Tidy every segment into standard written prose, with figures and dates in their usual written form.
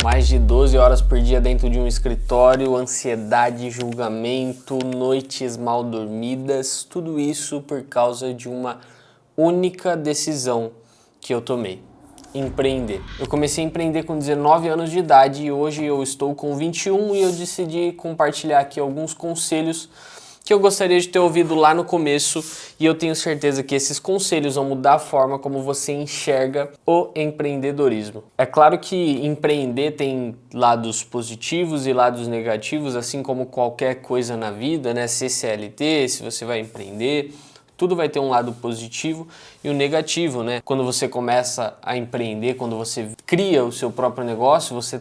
Mais de 12 horas por dia dentro de um escritório, ansiedade, julgamento, noites mal dormidas, tudo isso por causa de uma única decisão que eu tomei: empreender. Eu comecei a empreender com 19 anos de idade e hoje eu estou com 21 e eu decidi compartilhar aqui alguns conselhos que eu gostaria de ter ouvido lá no começo, e eu tenho certeza que esses conselhos vão mudar a forma como você enxerga o empreendedorismo. É claro que empreender tem lados positivos e lados negativos, assim como qualquer coisa na vida, né? Ser CLT, se você vai empreender, tudo vai ter um lado positivo e um negativo, né? Quando você começa a empreender, quando você cria o seu próprio negócio, você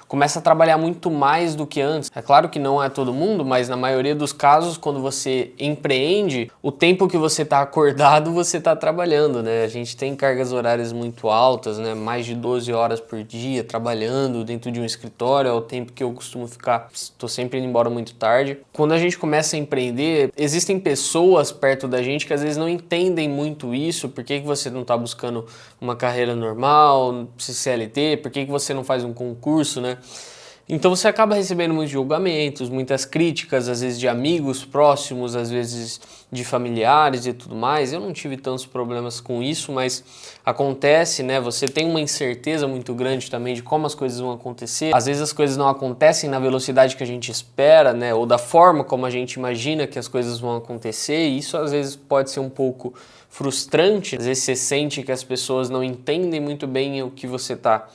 começa a trabalhar muito mais do que antes. É claro que não é todo mundo, mas na maioria dos casos, quando você empreende, o tempo que você está acordado, você está trabalhando, né? A gente tem cargas horárias muito altas, né? Mais de 12 horas por dia trabalhando dentro de um escritório, é o tempo que eu costumo ficar. Estou sempre indo embora muito tarde. Quando a gente começa a empreender, existem pessoas perto da gente que às vezes não entendem muito isso. Por que você não está buscando uma carreira normal, CLT? Por que você não faz um concurso, né? Então você acaba recebendo muitos julgamentos, muitas críticas, às vezes de amigos próximos, às vezes de familiares e tudo mais. Eu não tive tantos problemas com isso, mas acontece, né? Você tem uma incerteza muito grande também de como as coisas vão acontecer. Às vezes as coisas não acontecem na velocidade que a gente espera, né? Ou da forma como a gente imagina que as coisas vão acontecer, e isso às vezes pode ser um pouco frustrante. Às vezes você sente que as pessoas não entendem muito bem o que você está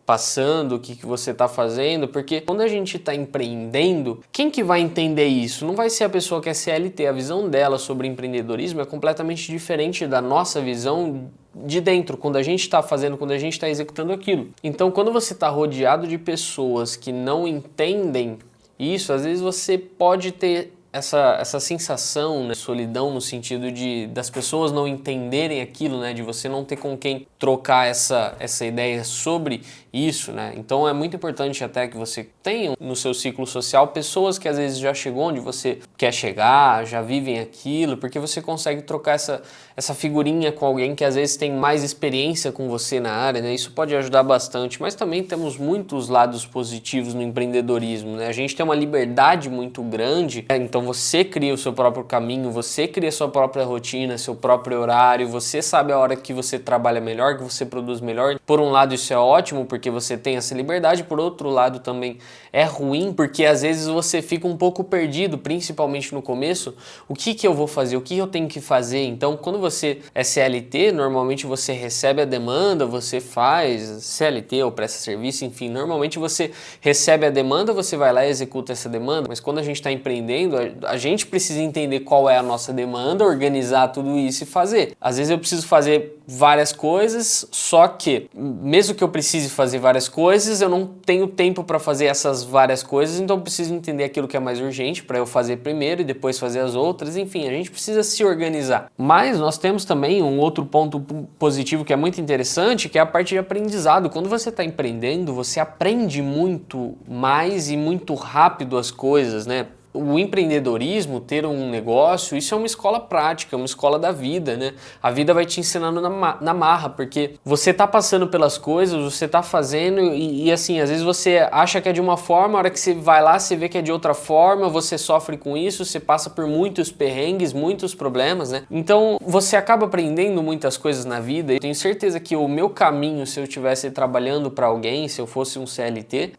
passando, o que você está fazendo, porque quando a gente está empreendendo, quem que vai entender isso? Não vai ser a pessoa que é CLT, a visão dela sobre empreendedorismo é completamente diferente da nossa visão de dentro, quando a gente está fazendo, quando a gente está executando aquilo. Então, quando você está rodeado de pessoas que não entendem isso, às vezes você pode ter essa sensação, né, solidão, no sentido das pessoas não entenderem aquilo, né, de você não ter com quem trocar essa ideia sobre isso, né? Então é muito importante até que você tenha no seu ciclo social pessoas que às vezes já chegou onde você quer chegar, já vivem aquilo, porque você consegue trocar essa figurinha com alguém que às vezes tem mais experiência com você na área, né? Isso pode ajudar bastante, mas também temos muitos lados positivos no empreendedorismo, né? A gente tem uma liberdade muito grande, né? Então você cria o seu próprio caminho, você cria a sua própria rotina, seu próprio horário, você sabe a hora que você trabalha melhor, que você produz melhor. Por um lado isso é ótimo, porque você tem essa liberdade, por outro lado também é ruim, porque às vezes você fica um pouco perdido, principalmente no começo. O que eu vou fazer? O que eu tenho que fazer? Então, quando você é CLT, normalmente você recebe a demanda, você faz CLT ou presta serviço, enfim, normalmente você recebe a demanda, você vai lá e executa essa demanda, mas quando a gente está empreendendo, a gente precisa entender qual é a nossa demanda, organizar tudo isso e fazer. Às vezes eu preciso fazer várias coisas, só que mesmo que eu precise fazer várias coisas, eu não tenho tempo para fazer essas várias coisas, então eu preciso entender aquilo que é mais urgente para eu fazer primeiro e depois fazer as outras. Enfim, a gente precisa se organizar. Mas nós temos também um outro ponto positivo que é muito interessante, que é a parte de aprendizado. Quando você está empreendendo, você aprende muito mais e muito rápido as coisas, né? O empreendedorismo, ter um negócio, isso é uma escola prática, uma escola da vida, né? A vida vai te ensinando na marra, porque você tá passando pelas coisas, você tá fazendo e assim, às vezes você acha que é de uma forma, a hora que você vai lá, você vê que é de outra forma, você sofre com isso, você passa por muitos perrengues, muitos problemas, né? Então, você acaba aprendendo muitas coisas na vida. Eu tenho certeza que o meu caminho, se eu estivesse trabalhando para alguém, se eu fosse um CLT,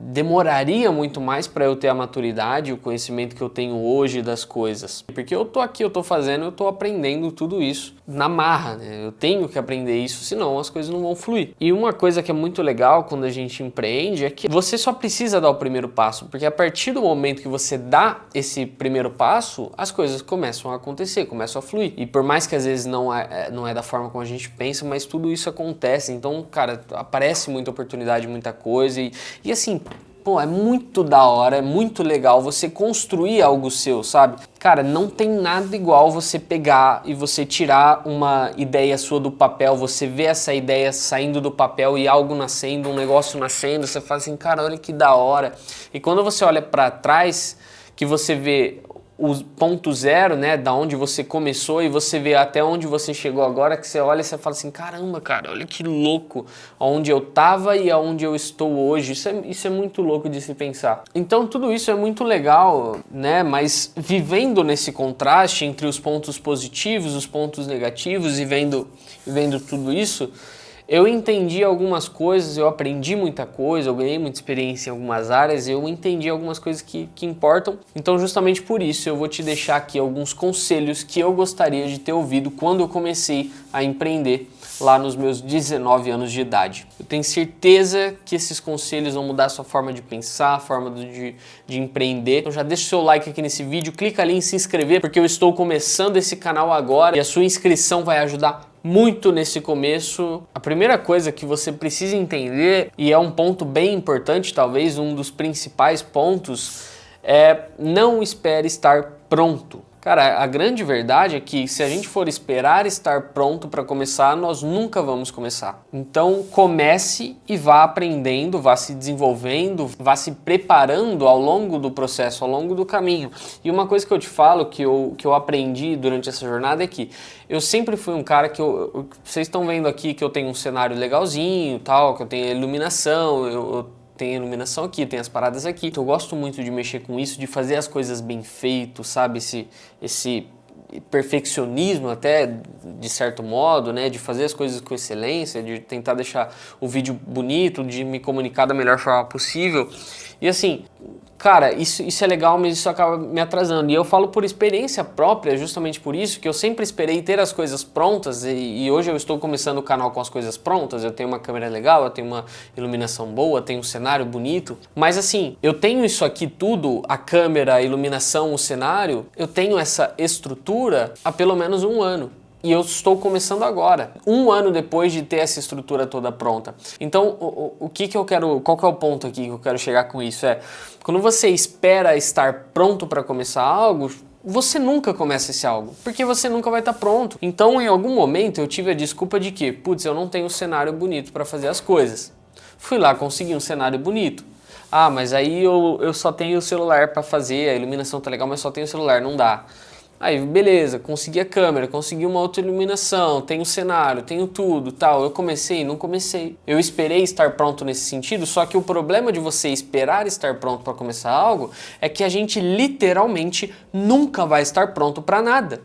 demoraria muito mais para eu ter a maturidade, conhecimento que eu tenho hoje das coisas. Porque eu tô aqui, eu tô fazendo, eu tô aprendendo tudo isso na marra, né? Eu tenho que aprender isso, senão as coisas não vão fluir. E uma coisa que é muito legal quando a gente empreende é que você só precisa dar o primeiro passo, porque a partir do momento que você dá esse primeiro passo, as coisas começam a acontecer, começam a fluir. E por mais que às vezes não é da forma como a gente pensa, mas tudo isso acontece. Então, cara, aparece muita oportunidade, muita coisa e assim, pô, é muito da hora, é muito legal você construir algo seu, sabe? Cara, não tem nada igual você pegar e você tirar uma ideia sua do papel, você vê essa ideia saindo do papel e algo nascendo, um negócio nascendo, você fala assim, cara, olha que da hora. E quando você olha pra trás, que você vê o ponto zero, né, da onde você começou e você vê até onde você chegou agora, que você olha e você fala assim, caramba, cara, olha que louco, onde eu tava e aonde eu estou hoje. Isso é muito louco de se pensar. Então tudo isso é muito legal, né, mas vivendo nesse contraste entre os pontos positivos, os pontos negativos e vendo tudo isso, eu entendi algumas coisas, eu aprendi muita coisa, eu ganhei muita experiência em algumas áreas, eu entendi algumas coisas que importam. Então justamente por isso eu vou te deixar aqui alguns conselhos que eu gostaria de ter ouvido quando eu comecei a empreender lá nos meus 19 anos de idade. Eu tenho certeza que esses conselhos vão mudar a sua forma de pensar, a forma de empreender. Então já deixa o seu like aqui nesse vídeo, clica ali em se inscrever, porque eu estou começando esse canal agora e a sua inscrição vai ajudar muito nesse começo. A primeira coisa que você precisa entender, e é um ponto bem importante, talvez um dos principais pontos, é não espere estar pronto. Cara, a grande verdade é que se a gente for esperar estar pronto para começar, nós nunca vamos começar. Então comece e vá aprendendo, vá se desenvolvendo, vá se preparando ao longo do processo, ao longo do caminho. E uma coisa que eu te falo, que eu aprendi durante essa jornada é que eu sempre fui um cara que vocês estão vendo aqui que eu tenho um cenário legalzinho, tal, que eu tenho iluminação, tem iluminação aqui, tem as paradas aqui. Então, eu gosto muito de mexer com isso, de fazer as coisas bem feito, sabe? Esse perfeccionismo até, de certo modo, né? De fazer as coisas com excelência, de tentar deixar o vídeo bonito, de me comunicar da melhor forma possível. E assim, cara, isso é legal, mas isso acaba me atrasando. E eu falo por experiência própria, justamente por isso, que eu sempre esperei ter as coisas prontas e hoje eu estou começando o canal com as coisas prontas. Eu tenho uma câmera legal, eu tenho uma iluminação boa, tenho um cenário bonito. Mas assim, eu tenho isso aqui tudo, a câmera, a iluminação, o cenário, eu tenho essa estrutura há pelo menos um ano. E eu estou começando agora, um ano depois de ter essa estrutura toda pronta. Então, o que eu quero, qual que é o ponto aqui que eu quero chegar com isso? Quando você espera estar pronto para começar algo, você nunca começa esse algo, porque você nunca vai estar pronto. Então, em algum momento, eu tive a desculpa de que, putz, eu não tenho um cenário bonito para fazer as coisas. Fui lá, consegui um cenário bonito. Ah, mas aí eu só tenho o celular para fazer, a iluminação tá legal, mas só tenho o celular, não dá. Aí, beleza, consegui a câmera, consegui uma outra iluminação, tenho o cenário, tenho tudo, tal. Eu comecei? Não comecei. Eu esperei estar pronto nesse sentido, só que o problema de você esperar estar pronto para começar algo é que a gente literalmente nunca vai estar pronto para nada.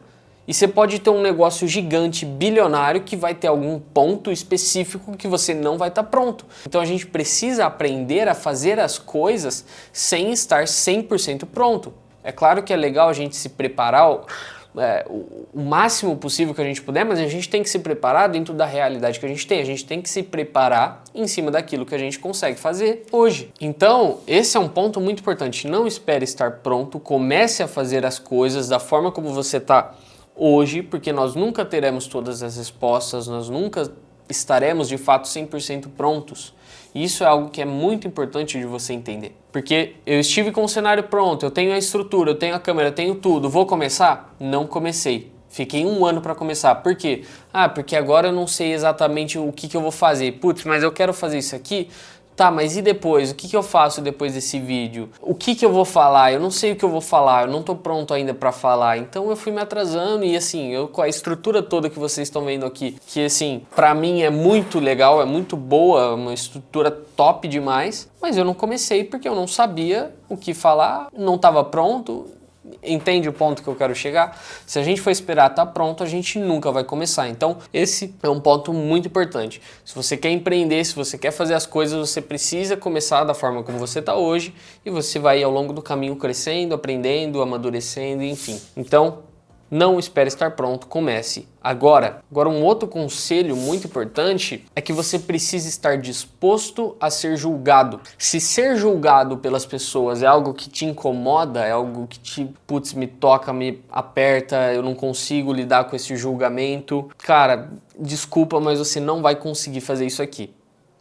E você pode ter um negócio gigante, bilionário, que vai ter algum ponto específico que você não vai estar pronto. Então a gente precisa aprender a fazer as coisas sem estar 100% pronto. É claro que é legal a gente se preparar o máximo possível que a gente puder, mas a gente tem que se preparar dentro da realidade que a gente tem. A gente tem que se preparar em cima daquilo que a gente consegue fazer hoje. Então, esse é um ponto muito importante. Não espere estar pronto, comece a fazer as coisas da forma como você está hoje, porque nós nunca teremos todas as respostas, nós nunca estaremos de fato 100% prontos. E isso é algo que é muito importante de você entender. Porque eu estive com o cenário pronto, eu tenho a estrutura, eu tenho a câmera, eu tenho tudo. Vou começar? Não comecei. Fiquei um ano para começar. Por quê? Ah, porque agora eu não sei exatamente o que eu vou fazer. Putz, mas eu quero fazer isso aqui. Tá, mas e depois? O que eu faço depois desse vídeo? O que eu vou falar? Eu não sei o que eu vou falar, eu não tô pronto ainda para falar. Então eu fui me atrasando e assim, com a estrutura toda que vocês estão vendo aqui, que assim, pra mim é muito legal, é muito boa, uma estrutura top demais, mas eu não comecei porque eu não sabia o que falar, não tava pronto. Entende o ponto que eu quero chegar? Se a gente for esperar estar pronto, a gente nunca vai começar. Então, esse é um ponto muito importante. Se você quer empreender, se você quer fazer as coisas, você precisa começar da forma como você está hoje e você vai ao longo do caminho crescendo, aprendendo, amadurecendo, enfim. Então, não espere estar pronto, comece agora. Agora, um outro conselho muito importante é que você precisa estar disposto a ser julgado. Se ser julgado pelas pessoas é algo que te incomoda, é algo que te, putz, me toca, me aperta, eu não consigo lidar com esse julgamento, cara, desculpa, mas você não vai conseguir fazer isso aqui.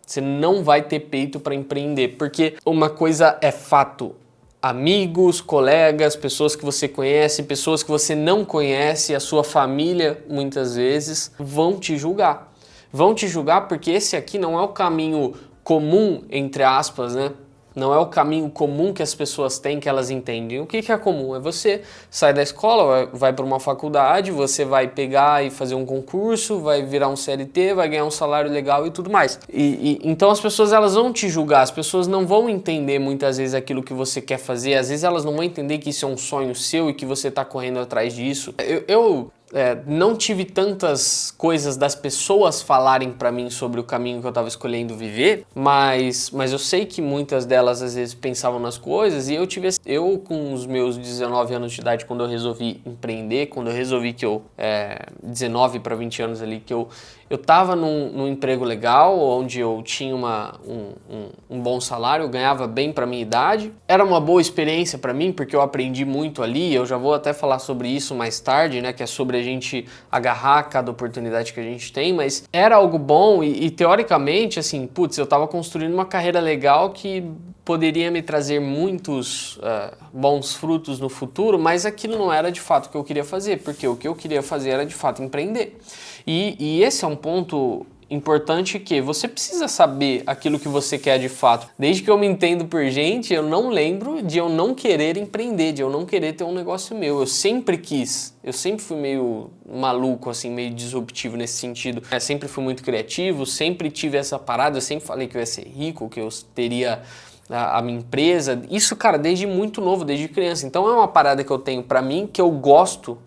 Você não vai ter peito para empreender, porque uma coisa é fato. Amigos, colegas, pessoas que você conhece, pessoas que você não conhece, a sua família, muitas vezes, vão te julgar. Vão te julgar porque esse aqui não é o caminho comum, entre aspas, né? não é o caminho comum que as pessoas têm, que elas entendem. O que é comum? É você sair da escola, vai para uma faculdade, você vai pegar e fazer um concurso, vai virar um CLT, vai ganhar um salário legal e tudo mais. Então as pessoas, elas vão te julgar, as pessoas não vão entender muitas vezes aquilo que você quer fazer, às vezes elas não vão entender que isso é um sonho seu e que você está correndo atrás disso. Eu não tive tantas coisas das pessoas falarem pra mim sobre o caminho que eu tava escolhendo viver, mas eu sei que muitas delas às vezes pensavam nas coisas, e eu com os meus 19 anos de idade, quando eu resolvi empreender, quando eu resolvi que 19 para 20 anos ali, que eu tava num emprego legal, onde eu tinha um bom salário, eu ganhava bem pra minha idade. Era uma boa experiência pra mim, porque eu aprendi muito ali, eu já vou até falar sobre isso mais tarde, né, que é sobre a gente agarrar cada oportunidade que a gente tem, mas era algo bom e teoricamente, assim, putz, eu tava construindo uma carreira legal que poderia me trazer muitos bons frutos no futuro, mas aquilo não era de fato o que eu queria fazer, porque o que eu queria fazer era de fato empreender. E esse é um ponto importante, que você precisa saber aquilo que você quer de fato. Desde que eu me entendo por gente, eu não lembro de eu não querer empreender, de eu não querer ter um negócio meu. Eu sempre quis, eu sempre fui meio maluco, assim, meio disruptivo nesse sentido. Eu sempre fui muito criativo, sempre tive essa parada, eu sempre falei que eu ia ser rico, que eu teria a minha empresa. Isso, cara, desde muito novo, desde criança. Então é uma parada que eu tenho pra mim, que eu gosto,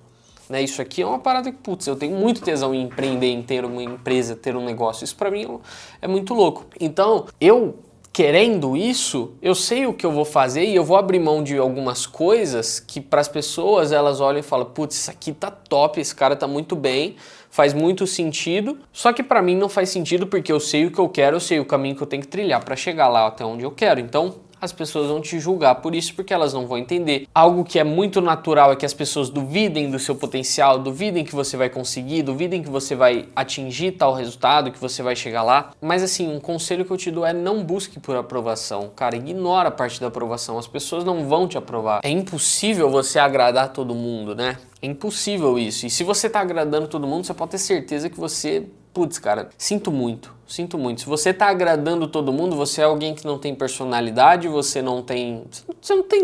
né? Isso aqui é uma parada que, putz, eu tenho muito tesão em empreender, em ter uma empresa, ter um negócio. Isso pra mim é muito louco. Então, eu querendo isso, eu sei o que eu vou fazer e eu vou abrir mão de algumas coisas que para as pessoas elas olham e falam, putz, isso aqui tá top, esse cara tá muito bem, faz muito sentido. Só que para mim não faz sentido, porque eu sei o que eu quero, eu sei o caminho que eu tenho que trilhar para chegar lá até onde eu quero. Então, as pessoas vão te julgar por isso, porque elas não vão entender. Algo que é muito natural é que as pessoas duvidem do seu potencial, duvidem que você vai conseguir, duvidem que você vai atingir tal resultado, que você vai chegar lá. Mas assim, um conselho que eu te dou é: não busque por aprovação. Cara, ignora a parte da aprovação. As pessoas não vão te aprovar. É impossível você agradar todo mundo, né? É impossível isso. E se você tá agradando todo mundo, você pode ter certeza que você... Putz, cara, sinto muito. Se você tá agradando todo mundo, você é alguém que não tem personalidade, você não tem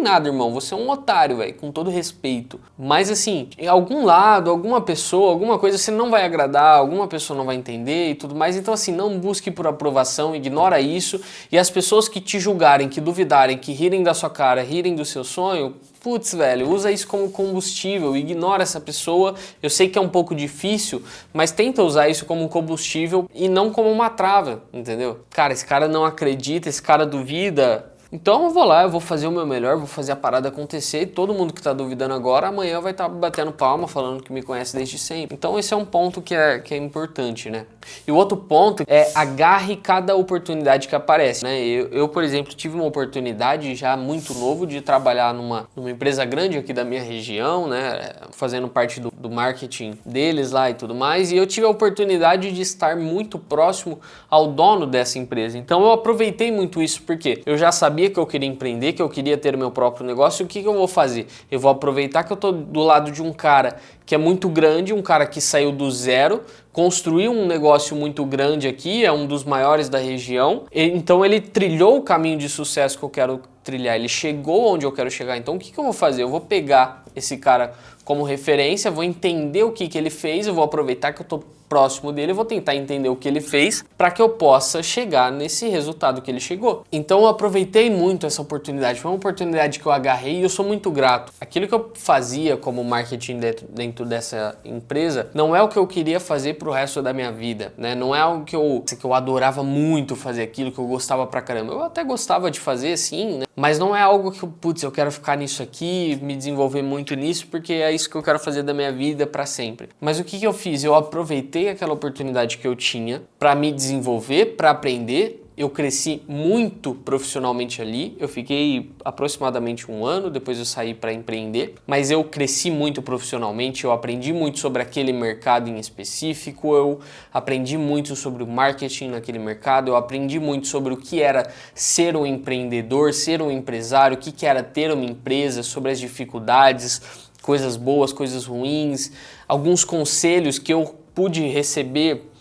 nada, irmão. Você é um otário, velho, com todo respeito. Mas assim, em algum lado, alguma pessoa, alguma coisa, você não vai agradar, alguma pessoa não vai entender e tudo mais. Então assim, não busque por aprovação, ignora isso. E as pessoas que te julgarem, que duvidarem, que rirem da sua cara, rirem do seu sonho, putz, velho, usa isso como combustível, ignora essa pessoa. Eu sei que é um pouco difícil, mas tenta usar isso como combustível e não como uma trava, entendeu? Cara, esse cara não acredita, esse cara duvida. Então eu vou lá, eu vou fazer o meu melhor, vou fazer a parada acontecer, e todo mundo que tá duvidando agora, amanhã vai estar batendo palma, falando que me conhece desde sempre. Então esse é um ponto que é importante, né? E o outro ponto é: agarre cada oportunidade que aparece, né? Eu, por exemplo, tive uma oportunidade já muito novo de trabalhar numa empresa grande aqui da minha região, né? Fazendo parte do marketing deles lá e tudo mais, e eu tive a oportunidade de estar muito próximo ao dono dessa empresa. Então eu aproveitei muito isso, porque eu já sabia que eu queria empreender, que eu queria ter meu próprio negócio. E o que eu vou fazer? Eu vou aproveitar que eu tô do lado de um cara que é muito grande, um cara que saiu do zero, construiu um negócio muito grande aqui, é um dos maiores da região. Então ele trilhou o caminho de sucesso que eu quero trilhar, ele chegou onde eu quero chegar. Então o que eu vou fazer? Eu vou pegar esse cara como referência, vou entender o que ele fez, eu vou aproveitar que eu tô próximo dele, eu vou tentar entender o que ele fez para que eu possa chegar nesse resultado que ele chegou. Então eu aproveitei muito essa oportunidade, foi uma oportunidade que eu agarrei e eu sou muito grato. Aquilo que eu fazia como marketing dentro dessa empresa não é o que eu queria fazer pro resto da minha vida, né? Não é algo que eu adorava muito fazer, aquilo que eu gostava pra caramba. Eu até gostava de fazer, sim, né? Mas não é algo que eu quero ficar nisso aqui, me desenvolver muito nisso, porque é isso que eu quero fazer da minha vida para sempre. Mas o que eu fiz? Eu aproveitei aquela oportunidade que eu tinha para me desenvolver, para aprender. Eu cresci muito profissionalmente ali, eu fiquei aproximadamente 1 ano, depois eu saí para empreender, mas eu cresci muito profissionalmente, eu aprendi muito sobre aquele mercado em específico, eu aprendi muito sobre o marketing naquele mercado, eu aprendi muito sobre o que era ser um empreendedor, ser um empresário, o que era ter uma empresa, sobre as dificuldades, coisas boas, coisas ruins, alguns conselhos que eu pude receber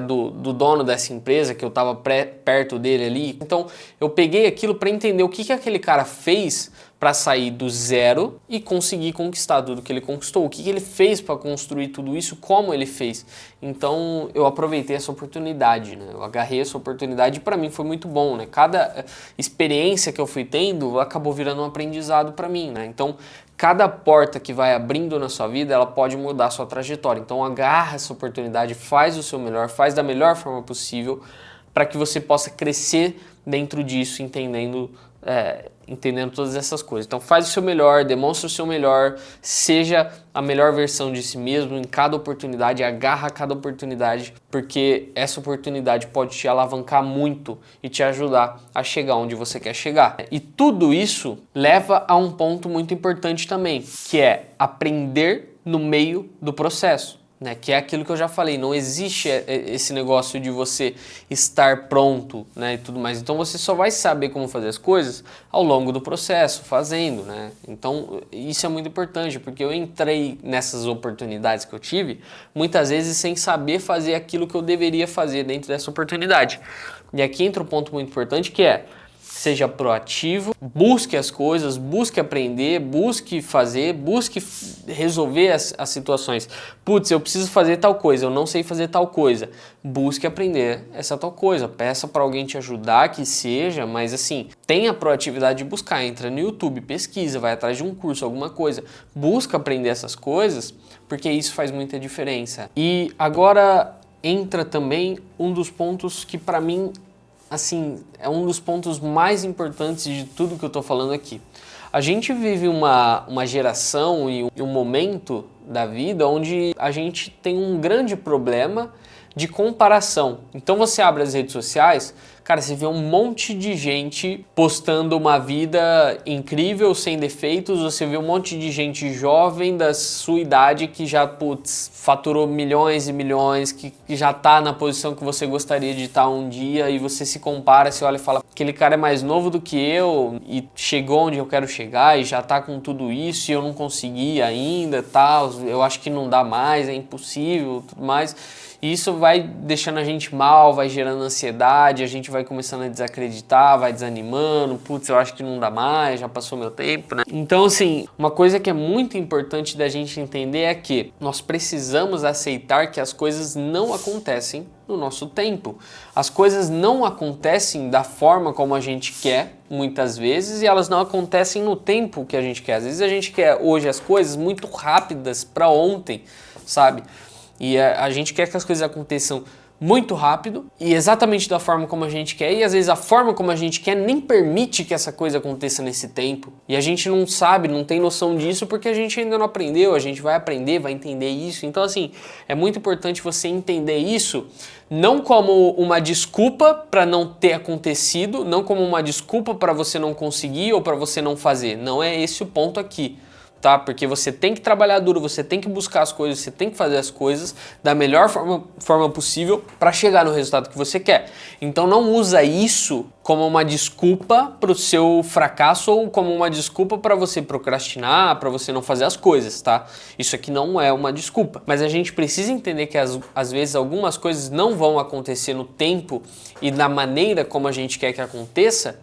do dono dessa empresa, que eu estava perto dele ali. Então eu peguei aquilo para entender o que aquele cara fez para sair do zero e conseguir conquistar tudo que ele conquistou. O que ele fez para construir tudo isso, como ele fez. Então eu aproveitei essa oportunidade, né? Eu agarrei essa oportunidade e para mim foi muito bom, né? Cada experiência que eu fui tendo acabou virando um aprendizado para mim, né? Então cada porta que vai abrindo na sua vida, ela pode mudar a sua trajetória. Então agarra essa oportunidade, faz o seu melhor, faz da melhor forma possível para que você possa crescer dentro disso, entendendo todas essas coisas. Então faz o seu melhor, demonstra o seu melhor, seja a melhor versão de si mesmo em cada oportunidade, agarra cada oportunidade, porque essa oportunidade pode te alavancar muito e te ajudar a chegar onde você quer chegar. E tudo isso leva a um ponto muito importante também, que é aprender no meio do processo. Né, que é aquilo que eu já falei, não existe esse negócio de você estar pronto, né, e tudo mais. Então você só vai saber como fazer as coisas ao longo do processo, fazendo, né? Então isso é muito importante, porque eu entrei nessas oportunidades que eu tive, muitas vezes sem saber fazer aquilo que eu deveria fazer dentro dessa oportunidade. E aqui entra um ponto muito importante que é: seja proativo, busque as coisas, busque aprender, busque fazer, busque resolver as situações. Putz, eu preciso fazer tal coisa, eu não sei fazer tal coisa. Busque aprender essa tal coisa, peça para alguém te ajudar, que seja, mas assim, tenha a proatividade de buscar, entra no YouTube, pesquisa, vai atrás de um curso, alguma coisa. Busca aprender essas coisas, porque isso faz muita diferença. E agora entra também um dos pontos que para mim, assim, é um dos pontos mais importantes de tudo que eu tô falando aqui. A gente vive uma geração e um momento da vida onde a gente tem um grande problema de comparação. Então você abre as redes sociais, cara, você vê um monte de gente postando uma vida incrível, sem defeitos, você vê um monte de gente jovem da sua idade que já, faturou milhões e milhões, que já tá na posição que você gostaria de estar um dia, e você se compara, você olha e fala, aquele cara é mais novo do que eu e chegou onde eu quero chegar e já tá com tudo isso e eu não consegui ainda, tal, eu acho que não dá mais, é impossível, tudo mais. E isso vai deixando a gente mal, vai gerando ansiedade, a gente vai começando a desacreditar, vai desanimando, putz, eu acho que não dá mais, já passou meu tempo, né? Então, assim, uma coisa que é muito importante da gente entender é que nós precisamos aceitar que as coisas não acontecem no nosso tempo. As coisas não acontecem da forma como a gente quer, muitas vezes, e elas não acontecem no tempo que a gente quer. Às vezes a gente quer hoje as coisas muito rápidas para ontem, sabe? E a gente quer que as coisas aconteçam muito rápido e exatamente da forma como a gente quer, e às vezes a forma como a gente quer nem permite que essa coisa aconteça nesse tempo. E a gente não sabe, não tem noção disso porque a gente ainda não aprendeu, a gente vai aprender, vai entender isso. Então, assim, é muito importante você entender isso não como uma desculpa para não ter acontecido, não como uma desculpa para você não conseguir ou para você não fazer. Não é esse o ponto aqui. Tá? Porque você tem que trabalhar duro, você tem que buscar as coisas, você tem que fazer as coisas da melhor forma possível para chegar no resultado que você quer. Então não usa isso como uma desculpa para o seu fracasso ou como uma desculpa para você procrastinar, para você não fazer as coisas, tá? Isso aqui não é uma desculpa. Mas a gente precisa entender que às vezes algumas coisas não vão acontecer no tempo e da maneira como a gente quer que aconteça,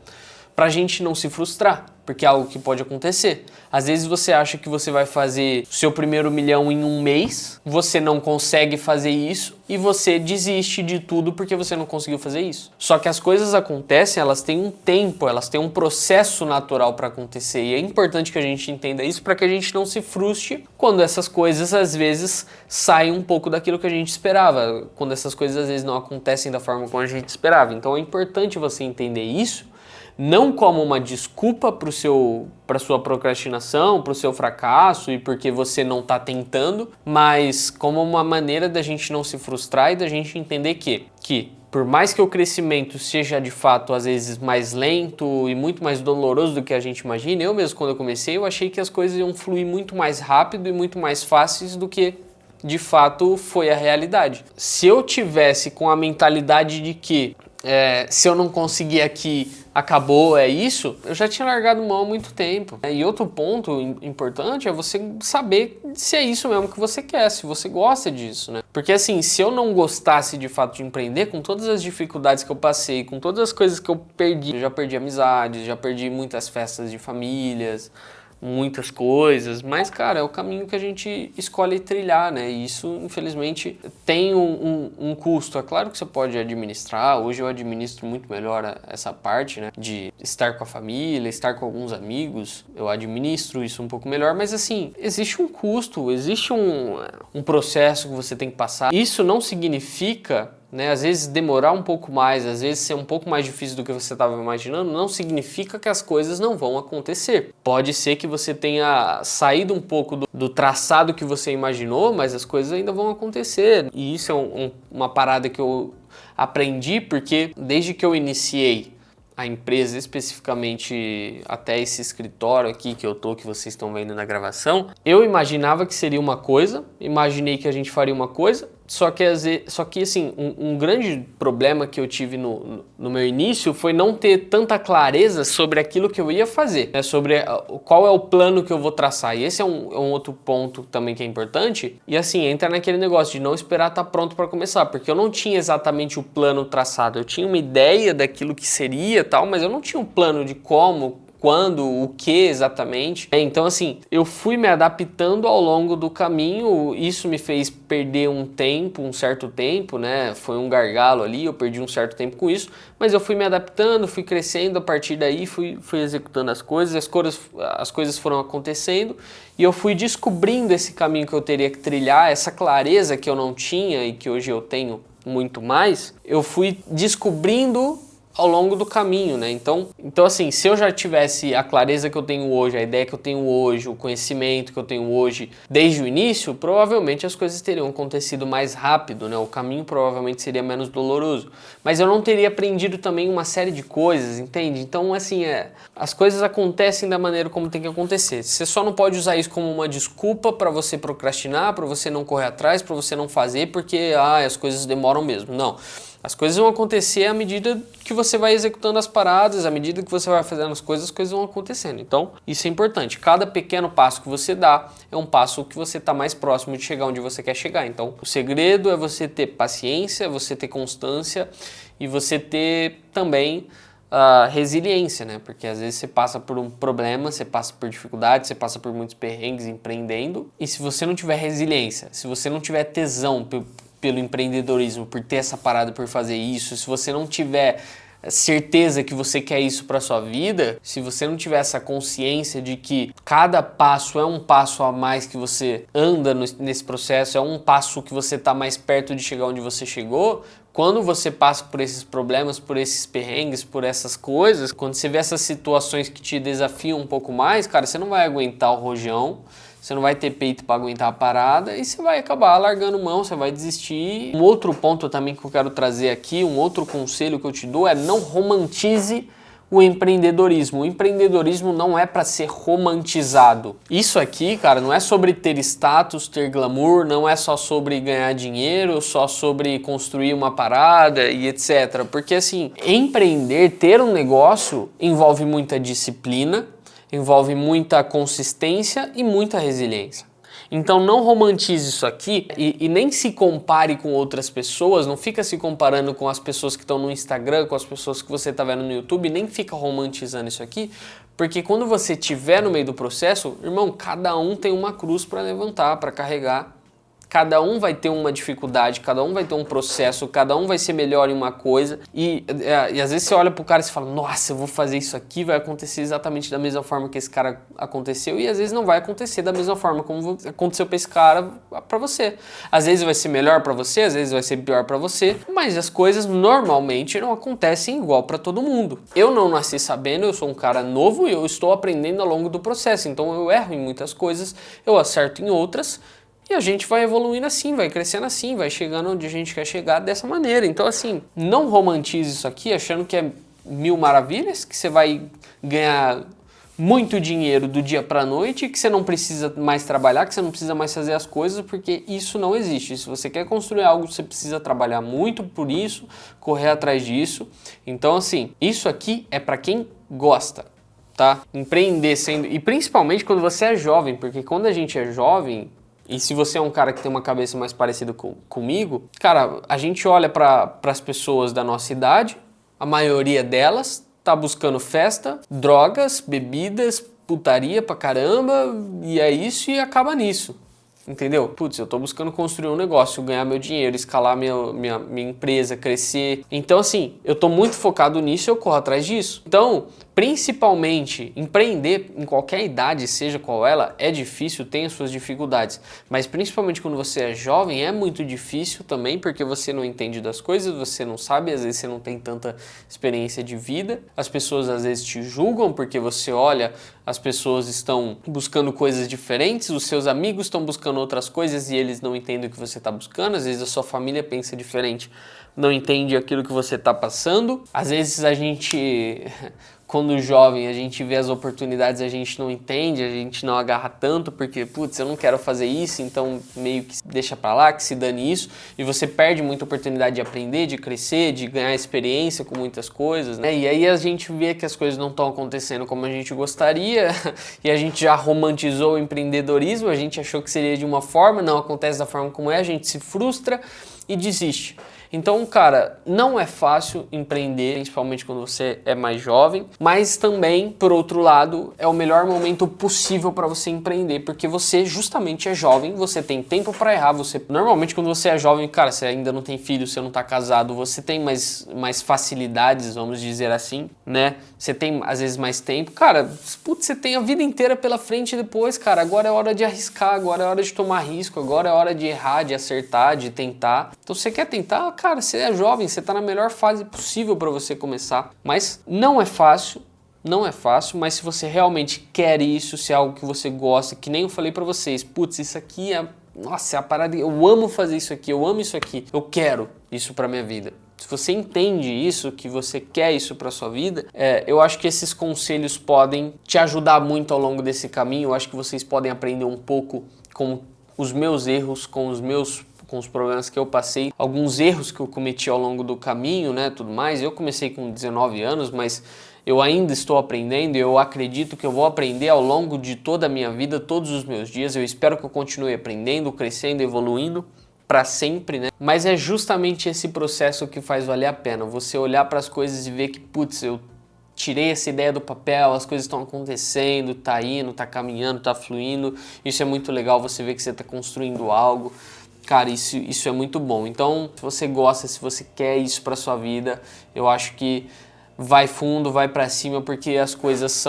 pra gente não se frustrar, porque é algo que pode acontecer. Às vezes você acha que você vai fazer o seu primeiro milhão em um mês, você não consegue fazer isso e você desiste de tudo porque você não conseguiu fazer isso. Só que as coisas acontecem, elas têm um tempo, elas têm um processo natural para acontecer, e é importante que a gente entenda isso para que a gente não se frustre quando essas coisas às vezes saem um pouco daquilo que a gente esperava, quando essas coisas às vezes não acontecem da forma como a gente esperava. Então é importante você entender isso, não como uma desculpa para sua procrastinação, para o seu fracasso e porque você não está tentando, mas como uma maneira da gente não se frustrar e da gente entender que por mais que o crescimento seja de fato às vezes mais lento e muito mais doloroso do que a gente imagina, eu mesmo quando eu comecei eu achei que as coisas iam fluir muito mais rápido e muito mais fáceis do que de fato foi a realidade. Se eu tivesse com a mentalidade de que se eu não conseguir aqui, acabou, é isso, eu já tinha largado mão há muito tempo. E outro ponto importante é você saber se é isso mesmo que você quer, se você gosta disso, né? Porque assim, se eu não gostasse de fato de empreender, com todas as dificuldades que eu passei, com todas as coisas que eu perdi, eu já perdi amizades, já perdi muitas festas de famílias, muitas coisas, mas cara, é o caminho que a gente escolhe trilhar, né? E isso, infelizmente, tem um custo. É claro que você pode administrar, hoje eu administro muito melhor essa parte, né? De estar com a família, estar com alguns amigos, eu administro isso um pouco melhor, mas assim, existe um custo, existe um processo que você tem que passar. Isso não significa, né, às vezes demorar um pouco mais, às vezes ser um pouco mais difícil do que você estava imaginando, não significa que as coisas não vão acontecer. Pode ser que você tenha saído um pouco do traçado que você imaginou, mas as coisas ainda vão acontecer. E isso é uma parada que eu aprendi, porque desde que eu iniciei a empresa, especificamente até esse escritório aqui que eu tô, que vocês estão vendo na gravação, eu imaginava que seria uma coisa, imaginei que a gente faria uma coisa, só que assim, um grande problema que eu tive no meu início foi não ter tanta clareza sobre aquilo que eu ia fazer, né? Sobre qual é o plano que eu vou traçar. E esse é um outro ponto também que é importante. E assim, entra naquele negócio de não esperar estar pronto para começar, porque eu não tinha exatamente o plano traçado. Eu tinha uma ideia daquilo que seria, tal, mas eu não tinha um plano de como, quando, o que exatamente. Então assim, eu fui me adaptando ao longo do caminho, isso me fez perder um certo tempo, né? Foi um gargalo ali, eu perdi um certo tempo com isso, mas eu fui me adaptando, fui crescendo, a partir daí fui executando as coisas foram acontecendo e eu fui descobrindo esse caminho que eu teria que trilhar, essa clareza que eu não tinha e que hoje eu tenho muito mais, eu fui descobrindo ao longo do caminho, né? Então assim, se eu já tivesse a clareza que eu tenho hoje, a ideia que eu tenho hoje, o conhecimento que eu tenho hoje desde o início, provavelmente as coisas teriam acontecido mais rápido, né? O caminho provavelmente seria menos doloroso. Mas eu não teria aprendido também uma série de coisas, entende? Então, assim, as coisas acontecem da maneira como tem que acontecer. Você só não pode usar isso como uma desculpa para você procrastinar, para você não correr atrás, para você não fazer, porque as coisas demoram mesmo. Não. As coisas vão acontecer à medida que você vai executando as paradas, à medida que você vai fazendo as coisas vão acontecendo. Então, isso é importante. Cada pequeno passo que você dá é um passo que você está mais próximo de chegar onde você quer chegar. Então, o segredo é você ter paciência, você ter constância e você ter também resiliência, né? Porque às vezes você passa por um problema, você passa por dificuldades, você passa por muitos perrengues empreendendo. E se você não tiver resiliência, se você não tiver tesão pelo empreendedorismo, por ter essa parada, por fazer isso, se você não tiver certeza que você quer isso para sua vida, se você não tiver essa consciência de que cada passo é um passo a mais que você anda nesse processo, é um passo que você está mais perto de chegar onde você chegou, quando você passa por esses problemas, por esses perrengues, por essas coisas, quando você vê essas situações que te desafiam um pouco mais, cara, você não vai aguentar o rojão, você não vai ter peito para aguentar a parada e você vai acabar largando mão, você vai desistir. Um outro ponto também que eu quero trazer aqui, um outro conselho que eu te dou é não romantize o empreendedorismo. O empreendedorismo não é para ser romantizado. Isso aqui, cara, não é sobre ter status, ter glamour, não é só sobre ganhar dinheiro, só sobre construir uma parada e etc. Porque assim, empreender, ter um negócio envolve muita disciplina, envolve muita consistência e muita resiliência. Então não romantize isso aqui e nem se compare com outras pessoas, não fica se comparando com as pessoas que estão no Instagram, com as pessoas que você está vendo no YouTube, nem fica romantizando isso aqui, porque quando você estiver no meio do processo, irmão, cada um tem uma cruz para levantar, para carregar. Cada um vai ter uma dificuldade, cada um vai ter um processo, cada um vai ser melhor em uma coisa e às vezes você olha pro cara e você fala, nossa, eu vou fazer isso aqui, vai acontecer exatamente da mesma forma que esse cara aconteceu e às vezes não vai acontecer da mesma forma como aconteceu pra esse cara, pra você. Às vezes vai ser melhor pra você, às vezes vai ser pior pra você, mas as coisas normalmente não acontecem igual pra todo mundo. Eu não nasci sabendo, eu sou um cara novo e eu estou aprendendo ao longo do processo, então eu erro em muitas coisas, eu acerto em outras. E a gente vai evoluindo assim, vai crescendo assim, vai chegando onde a gente quer chegar dessa maneira. Então assim, não romantize isso aqui achando que é mil maravilhas, que você vai ganhar muito dinheiro do dia para a noite, que você não precisa mais trabalhar, que você não precisa mais fazer as coisas, porque isso não existe. Se você quer construir algo, você precisa trabalhar muito por isso, correr atrás disso. Então, assim, isso aqui é para quem gosta, tá? Empreender sendo... E principalmente quando você é jovem, porque quando a gente é jovem... E se você é um cara que tem uma cabeça mais parecida comigo, cara, a gente olha para as pessoas da nossa idade, a maioria delas tá buscando festa, drogas, bebidas, putaria pra caramba, e é isso e acaba nisso. Entendeu? Putz, eu tô buscando construir um negócio, ganhar meu dinheiro, escalar minha empresa, crescer. Então, assim, eu tô muito focado nisso e eu corro atrás disso. Então, principalmente, empreender em qualquer idade, seja qual ela, é difícil, tem as suas dificuldades. Mas principalmente quando você é jovem, é muito difícil também, porque você não entende das coisas, você não sabe, às vezes você não tem tanta experiência de vida. As pessoas às vezes te julgam porque você olha, as pessoas estão buscando coisas diferentes, os seus amigos estão buscando outras coisas e eles não entendem o que você está buscando, às vezes a sua família pensa diferente, não entende aquilo que você está passando. Às vezes a gente, quando jovem, a gente vê as oportunidades, a gente não entende, a gente não agarra tanto, porque, putz, eu não quero fazer isso, então meio que deixa pra lá, que se dane isso, e você perde muita oportunidade de aprender, de crescer, de ganhar experiência com muitas coisas, né? E aí a gente vê que as coisas não estão acontecendo como a gente gostaria, e a gente já romantizou o empreendedorismo, a gente achou que seria de uma forma, não acontece da forma como é, a gente se frustra e desiste. Então, cara, não é fácil empreender, principalmente quando você é mais jovem, mas também, por outro lado, é o melhor momento possível para você empreender, porque você justamente é jovem, você tem tempo para errar, normalmente quando você é jovem, cara, você ainda não tem filho, você não tá casado, você tem mais facilidades, vamos dizer assim, né? Você tem às vezes mais tempo, cara, putz, você tem a vida inteira pela frente depois, cara, agora é hora de arriscar, agora é hora de tomar risco, agora é hora de errar, de acertar, de tentar. Então, você quer tentar? Cara, você é jovem, você está na melhor fase possível para você começar, mas não é fácil, mas se você realmente quer isso, se é algo que você gosta, que nem eu falei para vocês, putz, isso aqui é, nossa, é a parada, eu amo fazer isso aqui, eu amo isso aqui, eu quero isso para minha vida. Se você entende isso, que você quer isso para sua vida, eu acho que esses conselhos podem te ajudar muito ao longo desse caminho. Eu acho que vocês podem aprender um pouco com os meus erros, com os problemas que eu passei, alguns erros que eu cometi ao longo do caminho, né, tudo mais. Eu comecei com 19 anos, mas eu ainda estou aprendendo e eu acredito que eu vou aprender ao longo de toda a minha vida, todos os meus dias. Eu espero que eu continue aprendendo, crescendo, evoluindo para sempre, né? Mas é justamente esse processo que faz valer a pena. Você olhar para as coisas e ver que, putz, eu tirei essa ideia do papel, as coisas estão acontecendo, tá indo, tá caminhando, tá fluindo. Isso é muito legal, você vê que você está construindo algo. Cara, isso é muito bom. Então, se você gosta, se você quer isso para sua vida, eu acho que vai fundo, vai para cima, porque as coisas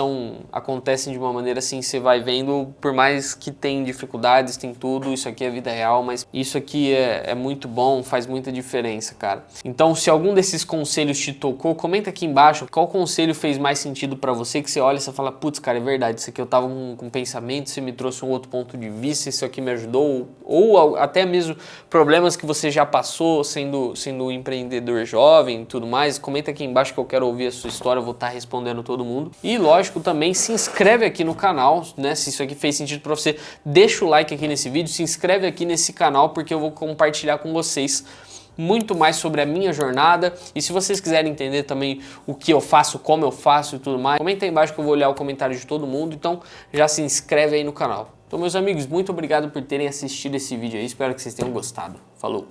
acontecem de uma maneira assim, você vai vendo, por mais que tem dificuldades, tem tudo, isso aqui é vida real, mas isso aqui é muito bom, faz muita diferença, cara. Então, se algum desses conselhos te tocou, comenta aqui embaixo qual conselho fez mais sentido para você, que você olha e você fala, putz, cara, é verdade, isso aqui eu tava com pensamento, você me trouxe um outro ponto de vista, isso aqui me ajudou, ou até mesmo problemas que você já passou sendo um empreendedor jovem e tudo mais. Comenta aqui embaixo que eu quero ouvir a sua história, eu vou estar respondendo todo mundo. E lógico, também se inscreve aqui no canal, né? Se isso aqui fez sentido para você, deixa o like aqui nesse vídeo, se inscreve aqui nesse canal, porque eu vou compartilhar com vocês muito mais sobre a minha jornada. E se vocês quiserem entender também o que eu faço, como eu faço e tudo mais, comenta aí embaixo que eu vou olhar o comentário de todo mundo. Então já se inscreve aí no canal. Então, meus amigos, muito obrigado por terem assistido esse vídeo aí, espero que vocês tenham gostado. Falou!